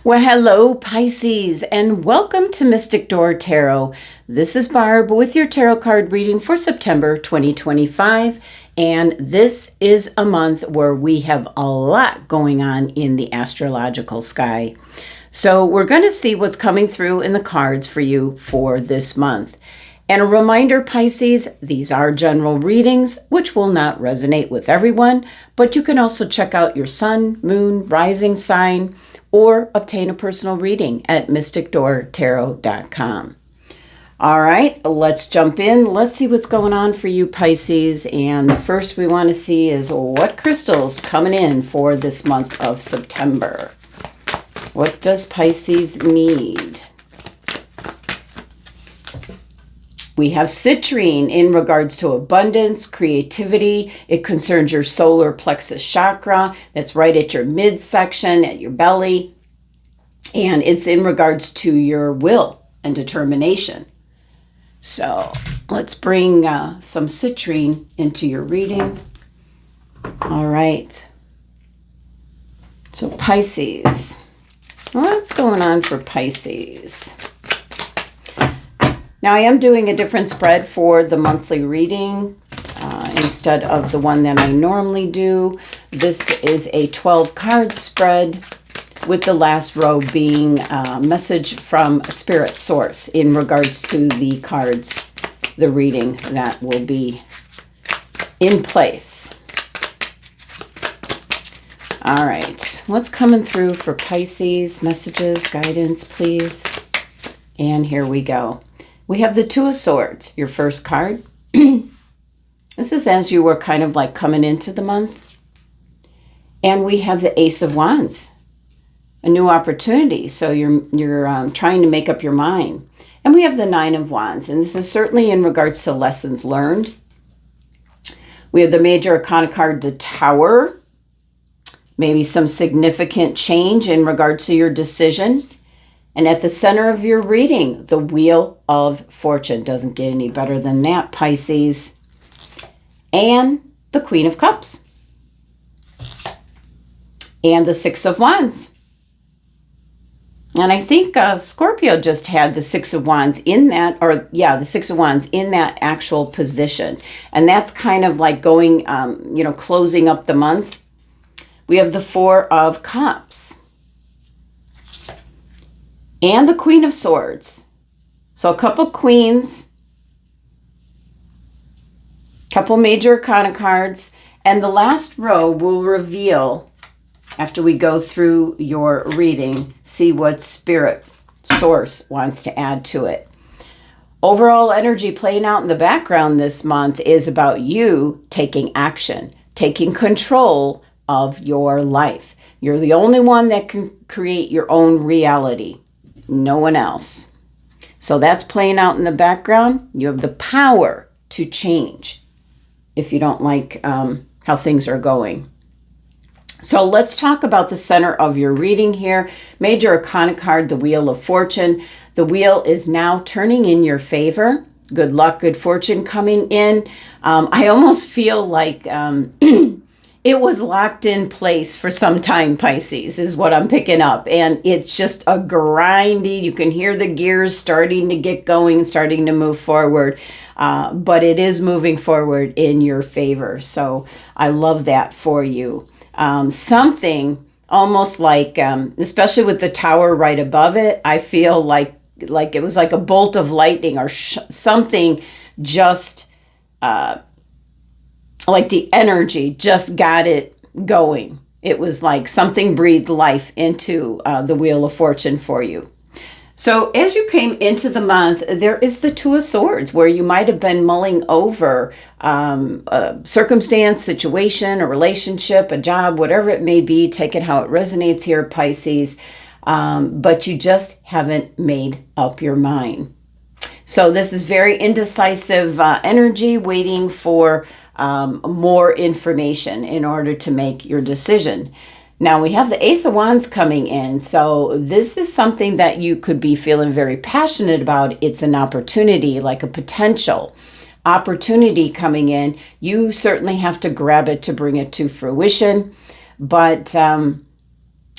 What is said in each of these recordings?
Well, hello, Pisces, and welcome to Mystic Door Tarot. This is Barb with your tarot card reading for September 2025, and this is a month where we have a lot going on in the astrological sky. So we're going to see what's coming through in the cards for you for this month. And a reminder, Pisces, these are general readings, which will not resonate with everyone, but you can also check out your sun, moon, rising sign, or obtain a personal reading at mysticdoortarot.com. All right, let's jump in. Let's see what's going on for you, Pisces. And the first we want to see is what crystals coming in for this month of September. What does Pisces need? We have citrine in regards to abundance, creativity. It concerns your solar plexus chakra. That's right at your midsection, at your belly. And it's in regards to your will and determination. So let's bring some citrine into your reading. All right. So Pisces. What's going on for Pisces? Now, I am doing a different spread for the monthly reading instead of the one that I normally do. This is a 12-card spread with the last row being a message from a spirit source in regards to the cards, the reading that will be in place. All right, what's coming through for Pisces? Messages, guidance, please. And here we go. We have the Two of Swords, your first card. This is as you were kind of like coming into the month. And we have the Ace of Wands, a new opportunity. So you're trying to make up your mind. And we have the Nine of Wands, and this is certainly in regards to lessons learned. We have the Major Arcana card, the Tower. Maybe some significant change in regards to your decision. And at the center of your reading, the Wheel of Fortune. Doesn't get any better than that, Pisces. And the Queen of Cups. And the Six of Wands. And I think Scorpio just had the Six of Wands in that, the Six of Wands in that actual position. And that's kind of like going, closing up the month. We have the Four of Cups. And the Queen of Swords. So a couple queens, couple major arcana cards, and the last row will reveal, after we go through your reading, see what spirit source wants to add to it. Overall energy playing out in the background this month is about you taking action, taking control of your life. You're the only one that can create your own reality. No one else. So that's playing out in the background. You have the power to change if you don't like how things are going. So let's talk about the center of your reading here. Major Arcana card, the Wheel of Fortune. The wheel is now turning in your favor. Good luck, good fortune coming in. I almost feel like it was locked in place for some time, Pisces, is what I'm picking up. And it's just a grindy, you can hear the gears starting to get going, starting to move forward. But it is moving forward in your favor. So I love that for you. Something almost like, especially with the Tower right above it, I feel like it was like a bolt of lightning or something just... like the energy just got it going. It was like something breathed life into the Wheel of Fortune for you. So as you came into the month, there is the Two of Swords, where you might have been mulling over a circumstance, situation, a relationship, a job, whatever it may be. Take it how it resonates here, Pisces. But you just haven't made up your mind. So this is very indecisive energy, waiting for more information in order to make your decision. Now we have the Ace of Wands coming in. So this is something that you could be feeling very passionate about. It's an opportunity, like a potential opportunity coming in. You certainly have to grab it to bring it to fruition. But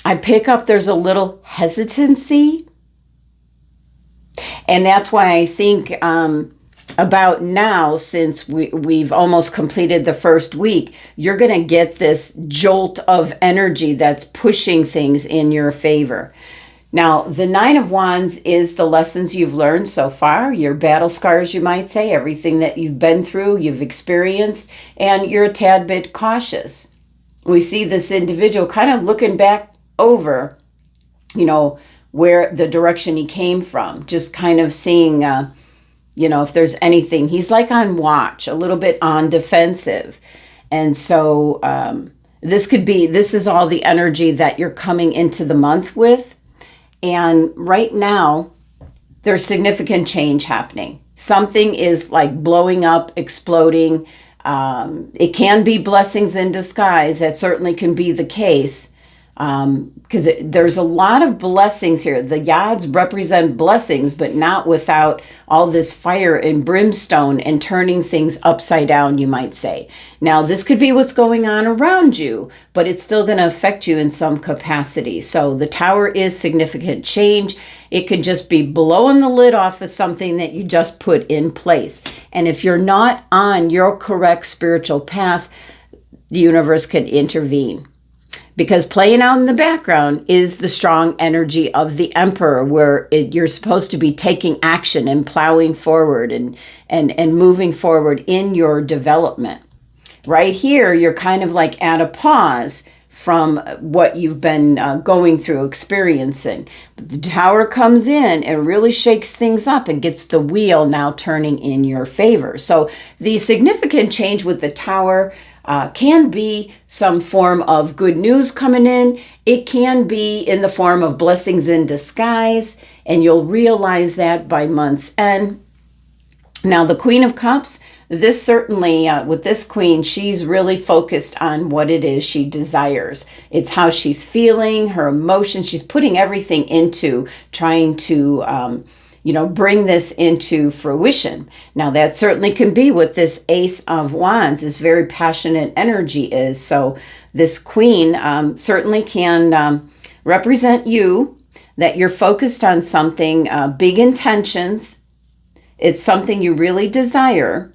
I pick up there's a little hesitancy. And that's why I think about now, since we've almost completed the first week, you're going to get this jolt of energy that's pushing things in your favor. Now, the Nine of Wands is the lessons you've learned so far, your battle scars, you might say, everything that you've been through, you've experienced, and you're a tad bit cautious. We see this individual kind of looking back over, where the direction he came from, just kind of seeing, if there's anything. He's like on watch, a little bit on defensive. And so this is all the energy that you're coming into the month with. And right now, there's significant change happening. Something is like blowing up, exploding. It can be blessings in disguise. That certainly can be the case. Because there's a lot of blessings here. The yads represent blessings, but not without all this fire and brimstone and turning things upside down, you might say. Now, this could be what's going on around you, but it's still going to affect you in some capacity. So the Tower is significant change. It could just be blowing the lid off of something that you just put in place. And if you're not on your correct spiritual path, the universe could intervene. Because playing out in the background is the strong energy of the Emperor, where you're supposed to be taking action and plowing forward and moving forward in your development. Right here, you're kind of like at a pause from what you've been going through, experiencing. But the Tower comes in and really shakes things up and gets the wheel now turning in your favor. So the significant change with the Tower can be some form of good news coming in. It can be in the form of blessings in disguise, and you'll realize that by month's end. Now, the Queen of Cups, this certainly, with this Queen, she's really focused on what it is she desires. It's how she's feeling, her emotions. She's putting everything into trying to bring this into fruition. Now, that certainly can be what this Ace of Wands, this very passionate energy is. So this Queen certainly can represent you, that you're focused on something, big intentions. It's something you really desire.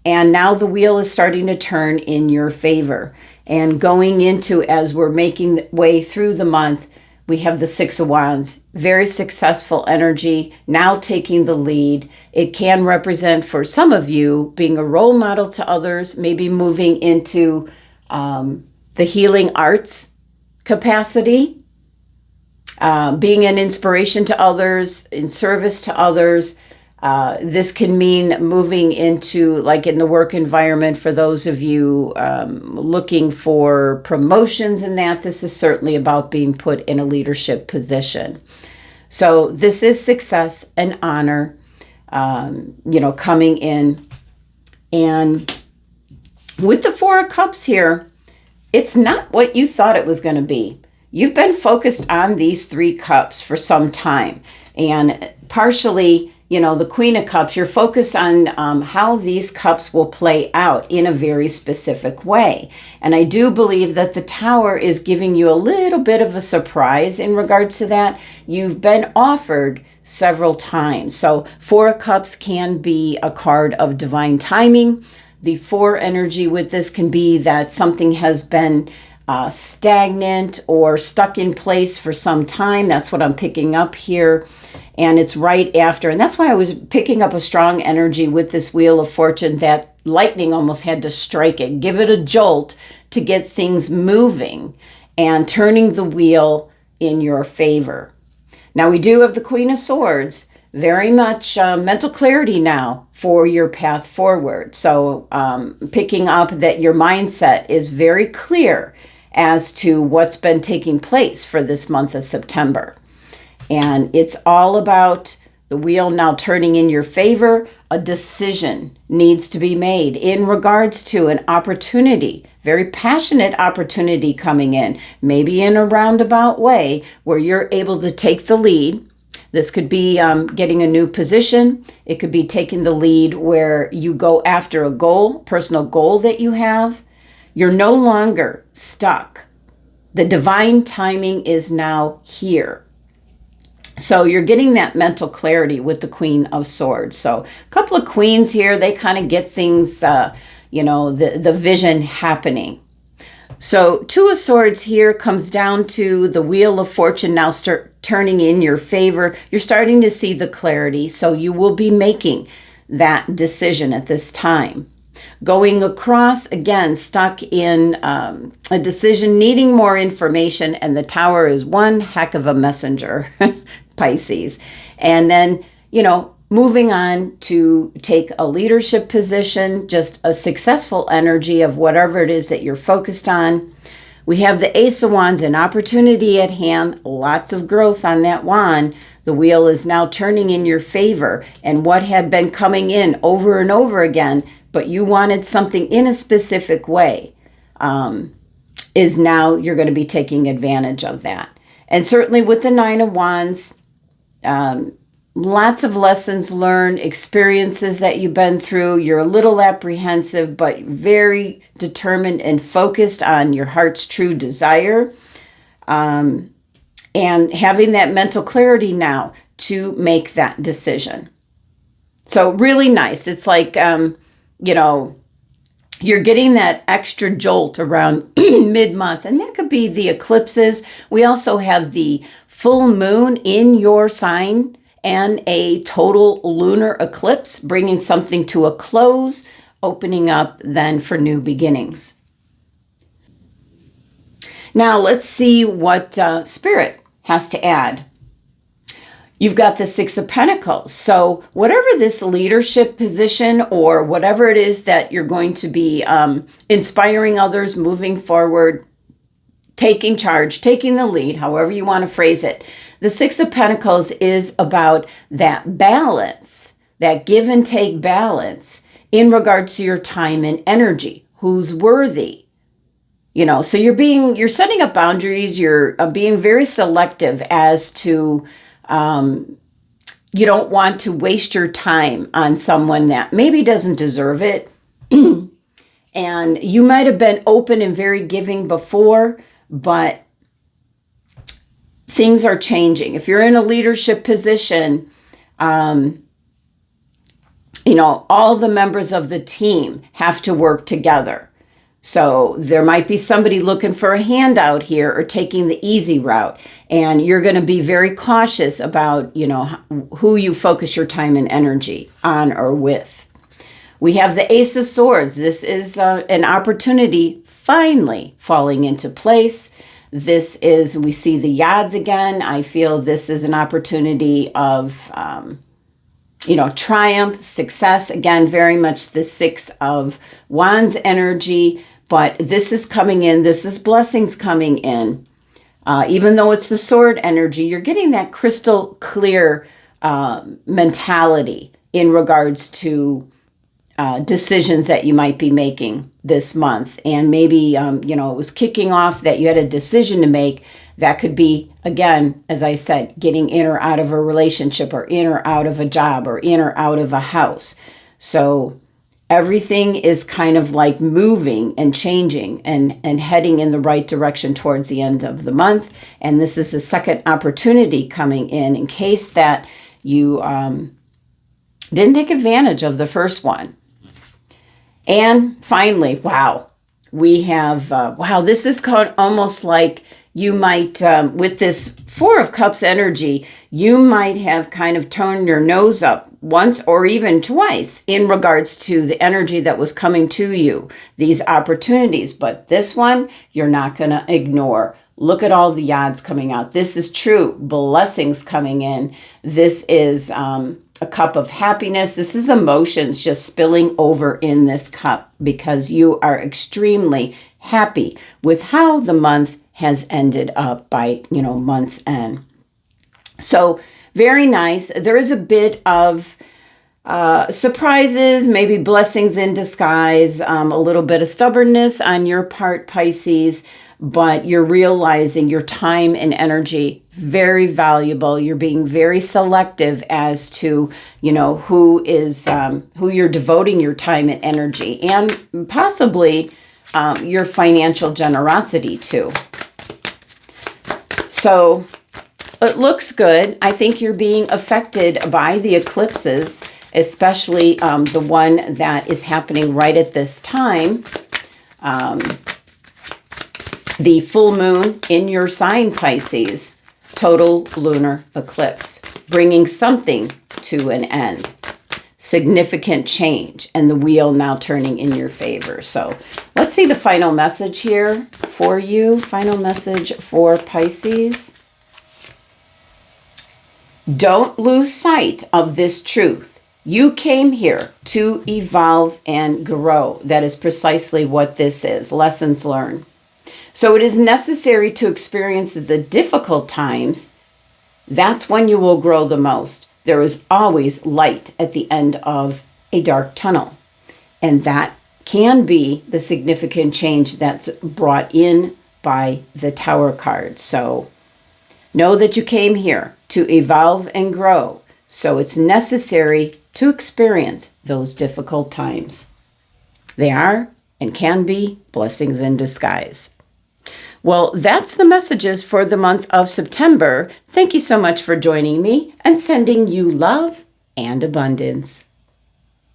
And now the wheel is starting to turn in your favor. And going into, as we're making way through the month, we have the Six of Wands, very successful energy, now taking the lead. It can represent, for some of you, being a role model to others, maybe moving into the healing arts capacity, being an inspiration to others, in service to others. This can mean moving into, like in the work environment, for those of you looking for promotions and that. This is certainly about being put in a leadership position. So this is success and honor, coming in. And with the Four of Cups here, it's not what you thought it was going to be. You've been focused on these three cups for some time. And partially, the Queen of Cups, you're focused on how these cups will play out in a very specific way. And I do believe that the Tower is giving you a little bit of a surprise in regards to that. You've been offered several times. So Four of Cups can be a card of divine timing. The Four energy with this can be that something has been stagnant or stuck in place for some time. That's what I'm picking up here. And it's right after. And that's why I was picking up a strong energy with this Wheel of Fortune, that lightning almost had to strike it, give it a jolt to get things moving and turning the wheel in your favor. Now, we do have the Queen of Swords, very much mental clarity now for your path forward. So picking up that your mindset is very clear as to what's been taking place for this month of September. And it's all about the wheel now turning in your favor. A decision needs to be made in regards to an opportunity, very passionate opportunity coming in, maybe in a roundabout way where you're able to take the lead. This could be getting a new position. It could be taking the lead where you go after a goal, personal goal that you have. You're no longer stuck The divine timing is now here. So you're getting that mental clarity with the Queen of Swords. So a couple of queens here, they kind of get things, the vision happening. So Two of Swords here comes down to the Wheel of Fortune now start turning in your favor. You're starting to see the clarity. So you will be making that decision at this time. Going across, again, stuck in a decision, needing more information, and the Tower is one heck of a messenger, Pisces. And then, moving on to take a leadership position, just a successful energy of whatever it is that you're focused on. We have the Ace of Wands, an opportunity at hand, lots of growth on that wand. The wheel is now turning in your favor, and what had been coming in over and over again, but you wanted something in a specific way, is now you're going to be taking advantage of that. And certainly with the Nine of Wands, lots of lessons learned, experiences that you've been through. You're a little apprehensive, but very determined and focused on your heart's true desire. And having that mental clarity now to make that decision. So really nice. It's like, you're getting that extra jolt around mid-month, and that could be the eclipses. We also have the full moon in your sign and a total lunar eclipse, bringing something to a close, opening up then for new beginnings. Now let's see what Spirit has to add. You've got the Six of Pentacles. So whatever this leadership position or whatever it is that you're going to be inspiring others, moving forward, taking charge, taking the lead, however you want to phrase it. The Six of Pentacles is about that balance, that give and take balance in regards to your time and energy. Who's worthy? So you're setting up boundaries. You're being very selective as to, you don't want to waste your time on someone that maybe doesn't deserve it. And you might have been open and very giving before, but things are changing. If you're in a leadership position, all the members of the team have to work together. So there might be somebody looking for a handout here or taking the easy route. And you're going to be very cautious about, who you focus your time and energy on or with. We have the Ace of Swords. This is an opportunity finally falling into place. We see the Yads again. I feel this is an opportunity of, triumph, success. Again, very much the Six of Wands energy. But this is coming in. This is blessings coming in. Even though it's the sword energy, you're getting that crystal clear mentality in regards to decisions that you might be making this month. And maybe, it was kicking off that you had a decision to make. That could be, again, as I said, getting in or out of a relationship or in or out of a job or in or out of a house. So everything is kind of like moving and changing and heading in the right direction towards the end of the month. And this is a second opportunity coming in case that you didn't take advantage of the first one. And finally, we have, this is called almost like you might, with this Four of Cups energy, you might have kind of turned your nose up once or even twice in regards to the energy that was coming to you, these opportunities. But this one, you're not going to ignore. Look at all the Yads coming out. This is true. Blessings coming in. This is a cup of happiness. This is emotions just spilling over in this cup because you are extremely happy with how the month has ended up by, month's end. So very nice. There is a bit of surprises, maybe blessings in disguise, a little bit of stubbornness on your part, Pisces, but you're realizing your time and energy very valuable. You're being very selective as to, who you're devoting your time and energy and possibly your financial generosity to. So it looks good. I think you're being affected by the eclipses, especially the one that is happening right at this time. The full moon in your sign, Pisces, total lunar eclipse, bringing something to an end. Significant change, and the wheel now turning in your favor. So let's see the final message here for you. Final message for Pisces. Don't lose sight of this truth. You came here to evolve and grow. That is precisely what this is. Lessons learned. So it is necessary to experience the difficult times. That's when you will grow the most. There is always light at the end of a dark tunnel. And that can be the significant change that's brought in by the Tower card. So know that you came here to evolve and grow. So it's necessary to experience those difficult times. They are and can be blessings in disguise. Well, that's the messages for the month of September. Thank you so much for joining me and sending you love and abundance.